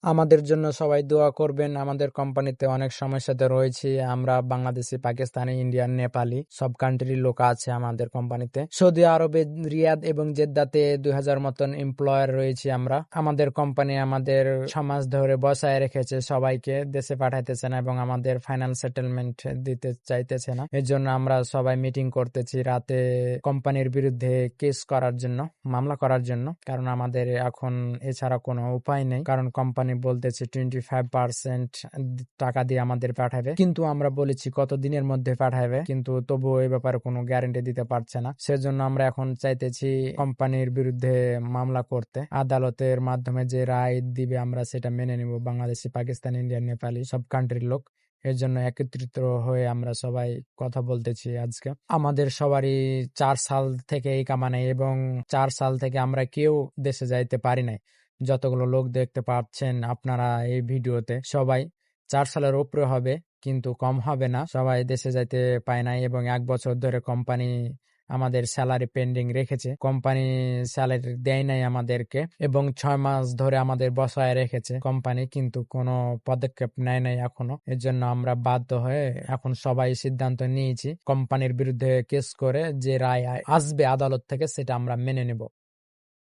আমাদের জন্য সবাই দোয়া করবেন। আমাদের কোম্পানিতে অনেক সমস্যাতে রয়েছি। আমরা বাংলাদেশি, পাকিস্তানি, ইন্ডিয়ান, নেপালি সব কান্ট্রির লোক আছে আমাদের কোম্পানিতে। সৌদি আরবে রিয়াদ এবং জেদ্দাতে 2000 মতন এমপ্লয়ার রয়েছি আমরা। আমাদের কোম্পানি আমাদের 6 মাস ধরে বসায় রেখেছে, সবাইকে দেশে পাঠাইতেছে না এবং আমাদের ফাইনাল সেটেলমেন্ট দিতে চাইতেছে না। এর জন্য আমরা সবাই মিটিং করতেছি রাতে কোম্পানির বিরুদ্ধে কেস করার জন্য, মামলা করার জন্য, কারণ আমাদের এখন এছাড়া কোনো উপায় নেই। কারণ কোম্পানি বলতেছে 25% টাকা দিয়ে আমাদের পাঠাবে, কিন্তু আমরা বলেছি কত দিনের মধ্যে পাঠাবে, কিন্তু তবুও এই ব্যাপারে কোনো গ্যারান্টি দিতে পারছে না। সেজন্য আমরা এখন চাইতেছি কোম্পানির বিরুদ্ধে মামলা করতে। আদালতের মাধ্যমে যে রায় দিবে আমরা সেটা মেনে নিব, বাংলাদেশি, পাকিস্তান, ইন্ডিয়ান, নেপালি সব কান্ট্রির লোক। এর জন্য একত্রিত হয়ে আমরা সবাই কথা বলতেছি আজকে। আমাদের সবারই 4 সাল থেকে এই কামানে এবং 4 সাল থেকে আমরা কেউ দেশে যাইতে পারি নাই। যতগুলো লোক দেখতে পাচ্ছেন আপনারা এই ভিডিওতে, সবাই 4 সালের উপরে হবে, কিন্তু কম হবে না। সবাই দেশে যাইতে পায় নাই এবং 1 বছর ধরে কোম্পানি আমাদের স্যালারি পেন্ডিং রেখেছে। কোম্পানি স্যালারি দেয় নাই আমাদেরকে এবং 6 মাস ধরে আমাদের বসায় রেখেছে কোম্পানি, কিন্তু কোনো পদক্ষেপ নেয় নাই এখনো। এর জন্য আমরা বাধ্য হয়ে এখন সবাই সিদ্ধান্ত নিয়েছি কোম্পানির বিরুদ্ধে কেস করে যে রায় আসবে আদালত থেকে সেটা আমরা মেনে নেব।